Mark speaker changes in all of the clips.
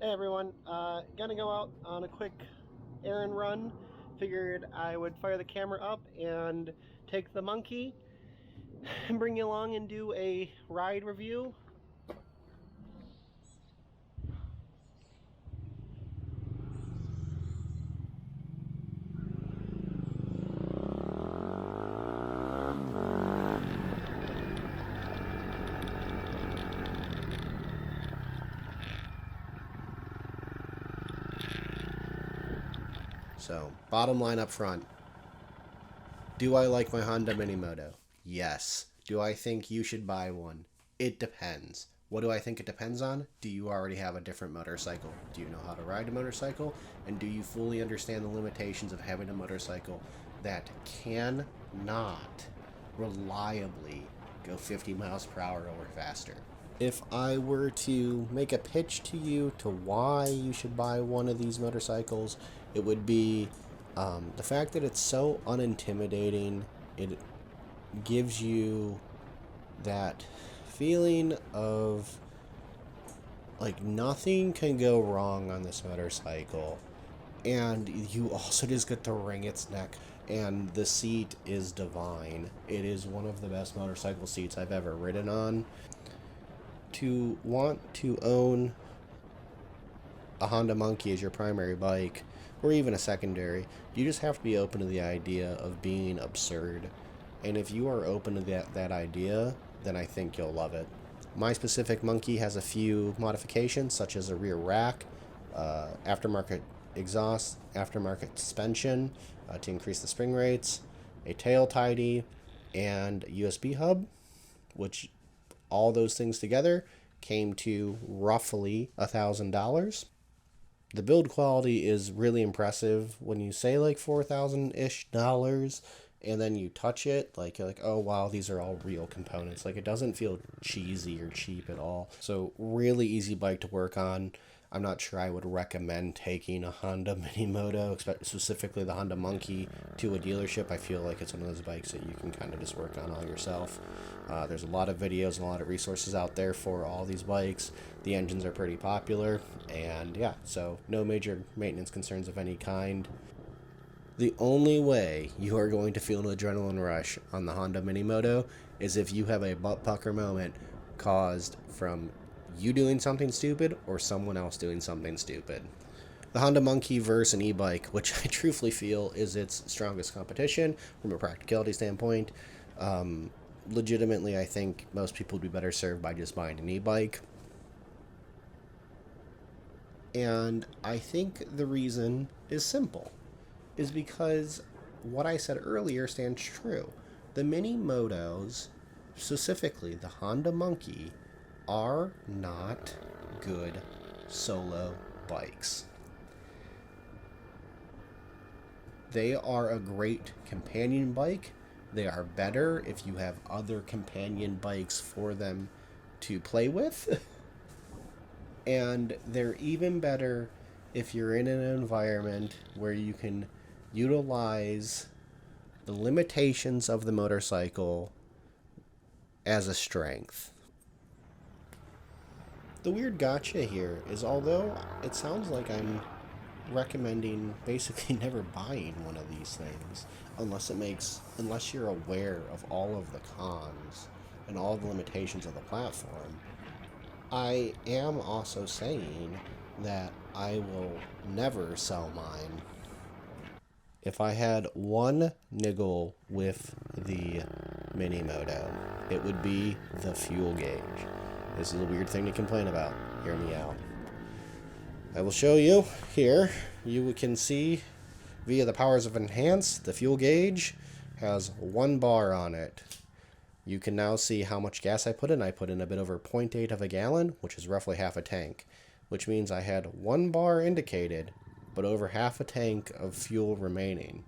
Speaker 1: Hey everyone, gonna go out on a quick errand run. Figured I would fire the camera up and take the monkey and bring you along and do a ride review.
Speaker 2: So, bottom line up front. Do I like my Honda Minimoto? Yes. Do I think you should buy one? It depends. What do I think it depends on? Do you already have a different motorcycle? Do you know how to ride a motorcycle? And do you fully understand the limitations of having a motorcycle that cannot reliably go 50 miles per hour or faster? If I were to make a pitch to you to why you should buy one of these motorcycles, it would be the fact that it's so unintimidating. It gives you that feeling of like nothing can go wrong on this motorcycle. And you also just get to wring its neck. And the seat is divine. It is one of the best motorcycle seats I've ever ridden on. To want to own a Honda Monkey as your primary bike, or even a secondary, you just have to be open to the idea of being absurd. And if you are open to that idea, then I think you'll love it. My specific Monkey has a few modifications, such as a rear rack, aftermarket exhaust, aftermarket suspension to increase the spring rates, a tail tidy, and USB hub, which all those things together came to roughly $1,000. The build quality is really impressive when you say like 4,000 ish dollars and then you touch it, like you're like, oh wow, these are all real components. Like it doesn't feel cheesy or cheap at all. So really easy bike to work on. I'm not sure I would recommend taking a Honda Minimoto, specifically the Honda Monkey, to a dealership. I feel like it's one of those bikes that you can kind of just work on all yourself. There's a lot of videos and a lot of resources out there for all these bikes. The engines are pretty popular, and yeah, so no major maintenance concerns of any kind. The only way you are going to feel an adrenaline rush on the Honda Minimoto is if you have a butt pucker moment caused from you doing something stupid or someone else doing something stupid. The Honda Monkey versus an e-bike, which I truthfully feel is its strongest competition from a practicality standpoint. Legitimately, I think most people would be better served by just buying an e-bike. And I think the reason is simple, is because what I said earlier stands true. The mini motos, specifically the Honda Monkey, are not good solo bikes. They are a great companion bike. They are better if you have other companion bikes for them to play with. And they're even better if you're in an environment where you can utilize the limitations of the motorcycle as a strength. The weird gotcha here is, although it sounds like I'm recommending basically never buying one of these things unless you're aware of all of the cons and all the limitations of the platform, I am also saying that I will never sell mine. If I had one niggle with the Minimoto, it would be the fuel gauge. This is a weird thing to complain about. Hear me out. I will show you here. You can see via the powers of Enhance, the fuel gauge has 1 bar on it. You can now see how much gas I put in. I put in a bit over 0.8 of a gallon, which is roughly half a tank, which means I had 1 bar indicated, but over half a tank of fuel remaining.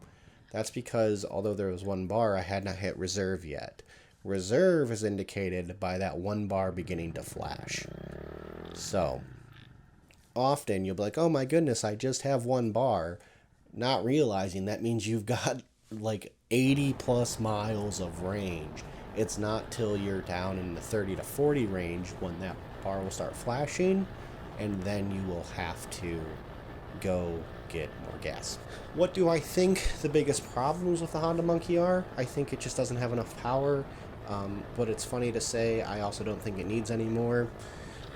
Speaker 2: That's because although there was 1 bar, I had not hit reserve yet. Reserve is indicated by that 1 bar beginning to flash. So, often you'll be like, oh my goodness, I just have 1 bar, not realizing that means you've got like 80 plus miles of range. It's not till you're down in the 30 to 40 range when that bar will start flashing. and then you will have to go get more gas. What do I think the biggest problems with the Honda Monkey are? I think it just doesn't have enough power, but it's funny to say I also don't think it needs any more.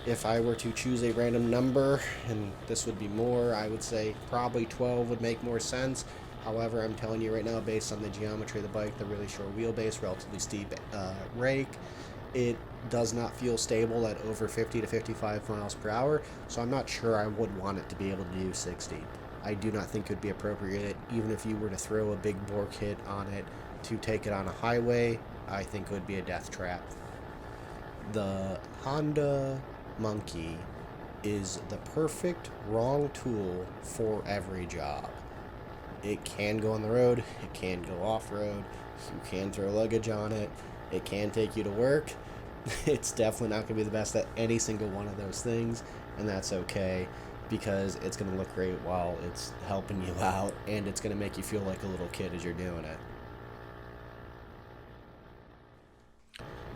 Speaker 2: If I were to choose a random number, and this would be more, I would say probably 12 would make more sense. However, I'm telling you right now, based on the geometry of the bike, the really short wheelbase, relatively steep rake, it does not feel stable at over 50 to 55 miles per hour, so I'm not sure I would want it to be able to do 60. I do not think it would be appropriate, even if you were to throw a big bore kit on it to take it on a highway. I think it would be a death trap. The Honda Monkey is the perfect wrong tool for every job. It can go on the road, it can go off-road, you can throw luggage on it, it can take you to work. It's definitely not going to be the best at any single one of those things, and that's okay, because it's going to look great while it's helping you out, and it's going to make you feel like a little kid as you're doing it.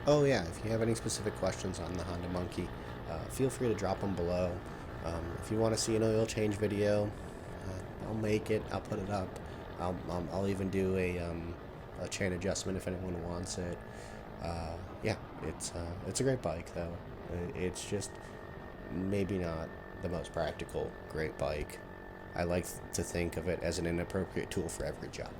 Speaker 2: Oh yeah, if you have any specific questions on the Honda Monkey, feel free to drop them below. If you want to see an oil change video, I'll make it. I'll put it up. I'll even do a chain adjustment if anyone wants it. Yeah, it's a great bike though. It's just maybe not the most practical great bike. I like to think of it as an inappropriate tool for every job.